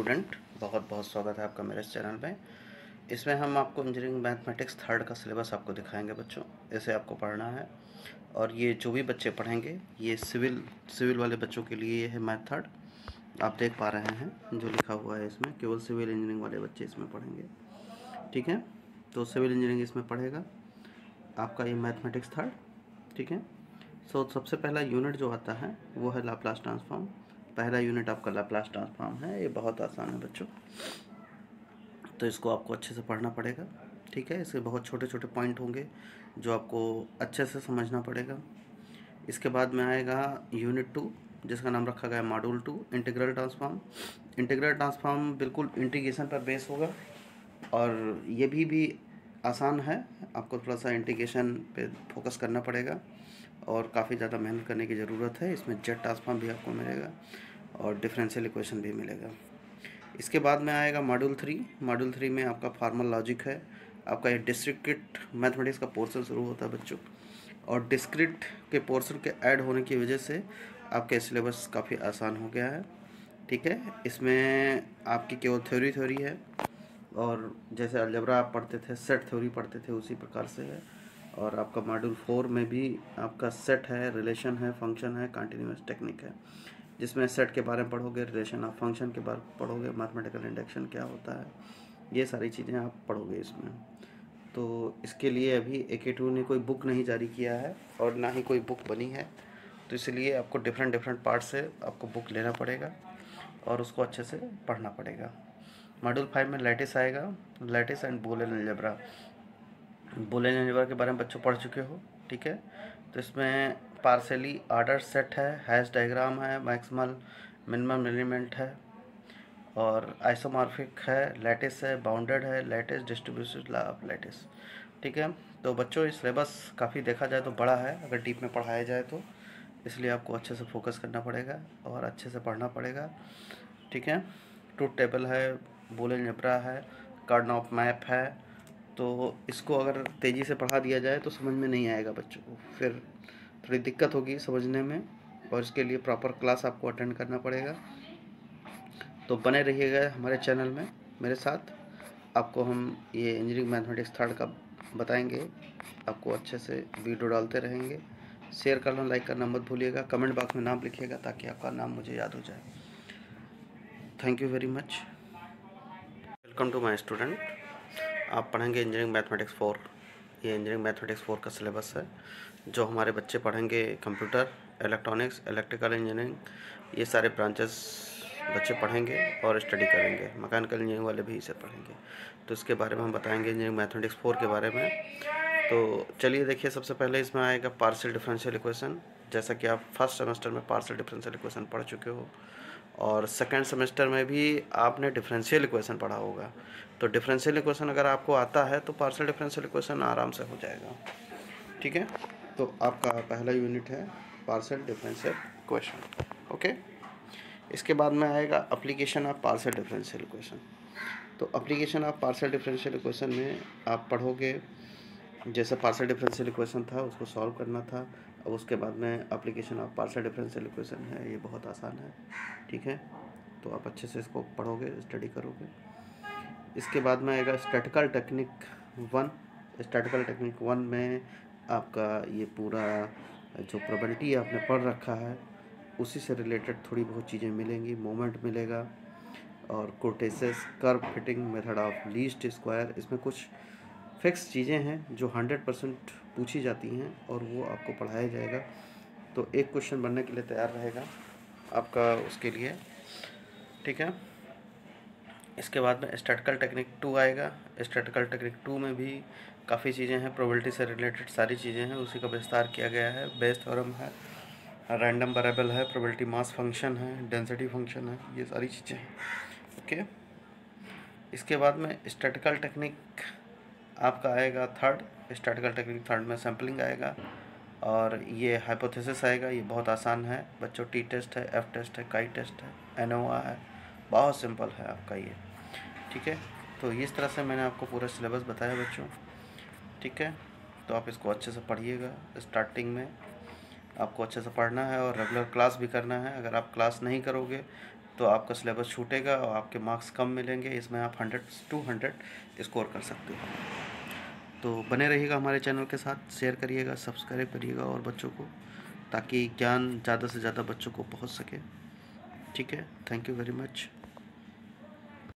Student, बहुत बहुत स्वागत है आपका मेरे इस चैनल में। इसमें हम आपको इंजीनियरिंग मैथमेटिक्स थर्ड का सिलेबस आपको दिखाएंगे बच्चों। इसे आपको पढ़ना है और ये जो भी बच्चे पढ़ेंगे ये सिविल वाले बच्चों के लिए ये है मैथ थर्ड। आप देख पा रहे हैं जो लिखा हुआ है, इसमें केवल सिविल इंजीनियरिंग वाले बच्चे इसमें पढ़ेंगे। ठीक है, तो सिविल इंजीनियरिंग इसमें पढ़ेगा आपका ये मैथमेटिक्स थर्ड। ठीक है, सबसे पहला यूनिट जो आता है वो है लाप्लास ट्रांसफॉर्म। पहला यूनिट आपका लाप्लास ट्रांसफॉर्म है। ये बहुत आसान है बच्चों, तो इसको आपको अच्छे से पढ़ना पड़ेगा। ठीक है, इसके बहुत छोटे छोटे पॉइंट होंगे जो आपको अच्छे से समझना पड़ेगा। इसके बाद में आएगा यूनिट 2 जिसका नाम रखा गया module 2 integral transform. Integral transform बिल्कुल इंटीग्रेशन पर बेस होगा और ये भी आसान है। आपको थोड़ा सा इंटीग्रेशन पे फोकस करना पड़ेगा और काफ़ी ज़्यादा मेहनत करने की ज़रूरत है। इसमें जेट ट्रांसफॉर्म भी आपको मिलेगा और डिफरेंशियल इक्वेशन भी मिलेगा। इसके बाद में आएगा मॉड्यूल 3। मॉड्यूल 3 में आपका फार्मल लॉजिक है। आपका ये डिस्क्रीट मैथमेटिक्स का पोर्शन शुरू होता है बच्चों, और डिस्क्रीट के पोर्शन के ऐड होने की वजह से आपका सिलेबस काफ़ी आसान हो गया है। ठीक है, इसमें आपकी केवल थ्योरी है और जैसे अलजेब्रा आप पढ़ते थे, सेट थ्योरी पढ़ते थे, उसी प्रकार से है। और आपका मॉड्यूल 4 में भी आपका सेट है, रिलेशन है, फंक्शन है, कंटिन्यूअस टेक्निक है, जिसमें सेट के बारे में पढ़ोगे, रिलेशन ऑफ फंक्शन के बारे में पढ़ोगे, मैथमेटिकल इंडक्शन क्या होता है, ये सारी चीज़ें आप पढ़ोगे इसमें। तो इसके लिए अभी AK2 ने कोई बुक नहीं जारी किया है और ना ही कोई बुक बनी है, तो इसलिए आपको डिफरेंट पार्ट से आपको बुक लेना पड़ेगा और उसको अच्छे से पढ़ना पड़ेगा। मॉड्यूल 5 में लैटिस आएगा, lattice and Boolean algebra. Boolean algebra के बारे में बच्चों पढ़ चुके हो। ठीक है, तो इसमें पार्शियली ऑर्डर सेट है, हैश डायग्राम है, मैक्सिमल मिनिमम एलिमेंट है और आइसोमॉर्फिक है, लैटिस है, बाउंडेड है, lattice, distribution law of lattice. ठीक है, तो बच्चों ये सिलेबस काफ़ी देखा जाए तो बड़ा है अगर डीप में पढ़ाया जाए तो, इसलिए आपको अच्छे से फोकस करना पड़ेगा और अच्छे से पढ़ना पड़ेगा। ठीक है, ट्रूथ टेबल है, बूलियन अलजेब्रा है, कार्नोफ मैप है, तो इसको अगर तेज़ी से पढ़ा दिया जाए तो समझ में नहीं आएगा बच्चों को, फिर थोड़ी दिक्कत होगी समझने में, और इसके लिए प्रॉपर क्लास आपको अटेंड करना पड़ेगा। तो बने रहिएगा हमारे चैनल में मेरे साथ। आपको हम ये इंजीनियरिंग मैथमेटिक्स थर्ड का बताएंगे, आपको अच्छे से वीडियो डालते रहेंगे। शेयर करना, लाइक करना मत भूलिएगा, कमेंट बॉक्स में नाम लिखिएगा ताकि आपका नाम मुझे याद हो जाए। Thank you very much. Welcome to my student. आप पढ़ेंगे इंजीनियरिंग मैथमेटिक्स 4। ये इंजीनियरिंग मैथमेटिक्स 4 का सिलेबस है जो हमारे बच्चे पढ़ेंगे। कंप्यूटर, इलेक्ट्रॉनिक्स, इलेक्ट्रिकल इंजीनियरिंग, ये सारे ब्रांचेस बच्चे पढ़ेंगे और स्टडी करेंगे। मैकेनिकल इंजीनियरिंग वाले भी इसे पढ़ेंगे, तो इसके बारे में हम बताएंगे इंजीनियरिंग मैथमेटिक्स 4 के बारे में। तो चलिए देखिए, सबसे पहले इसमें आएगा पार्शियल डिफरेंशियल इक्वेशन। जैसा कि आप फर्स्ट सेमेस्टर में पार्शियल डिफरेंशियल इक्वेशन पढ़ चुके हो और सेकेंड सेमेस्टर में भी आपने डिफरेंशियल इक्वेशन पढ़ा होगा, तो डिफरेंशियल इक्वेशन अगर आपको आता है तो पार्शियल डिफरेंशियल इक्वेशन आराम से हो जाएगा। ठीक है, तो आपका पहला यूनिट है पार्शियल डिफरेंशियल इक्वेशन। ओके, इसके बाद में आएगा application of partial differential equation. तो application of partial differential equation में आप पढ़ोगे, जैसे पार्शियल डिफरेंशियल इक्वेशन था उसको सॉल्व करना था। अब उसके बाद में application of partial differential equation है, ये बहुत आसान है। ठीक है, तो आप अच्छे से इसको पढ़ोगे, स्टडी करोगे। इसके बाद में आएगा स्टैटिकल टेक्निक 1। स्टैटिकल टेक्निक 1 में आपका ये पूरा जो प्रोबेबिलिटी आपने पढ़ रखा है उसी से रिलेटेड थोड़ी बहुत चीज़ें मिलेंगी। मोमेंट मिलेगा और kurtosis, curve fitting, method of least square, इसमें कुछ फिक्स चीज़ें हैं जो 100% पूछी जाती हैं और वो आपको पढ़ाया जाएगा। तो एक क्वेश्चन बनने के लिए तैयार रहेगा आपका उसके लिए। ठीक है, इसके बाद में स्टैटिकल टेक्निक 2 आएगा। स्टैटिकल टेक्निक 2 में भी काफ़ी चीज़ें हैं, प्रोबेबिलिटी से रिलेटेड सारी चीज़ें हैं, उसी का विस्तार किया गया है। बेस थ्योरम है, रैंडम वेरिएबल है, प्रोबेबिलिटी मास फंक्शन है, डेंसिटी फंक्शन है, ये सारी चीज़ें हैं। ओके, इसके बाद में स्टैटिकल टेक्निक आपका आएगा थर्ड। स्टैटिकल टेक्निक थर्ड में सैम्पलिंग आएगा और ये हाइपोथेसिस आएगा। ये बहुत आसान है बच्चों, टी टेस्ट है, एफ टेस्ट है, काई टेस्ट है, एनोवा है, बहुत सिंपल है आपका ये। ठीक है, तो इस तरह से मैंने आपको पूरा सिलेबस बताया बच्चों। ठीक है, तो आप इसको अच्छे से पढ़िएगा। स्टार्टिंग में आपको अच्छे से पढ़ना है और रेगुलर क्लास भी करना है। अगर आप क्लास नहीं करोगे तो आपका सिलेबस छूटेगा और आपके मार्क्स कम मिलेंगे। इसमें आप 100 to 100 स्कोर कर सकते हो। तो बने रहिएगा हमारे चैनल के साथ, शेयर करिएगा, सब्सक्राइब करिएगा और बच्चों को, ताकि ज्ञान ज़्यादा से ज़्यादा बच्चों को पहुंच सके। ठीक है, थैंक यू वेरी मच।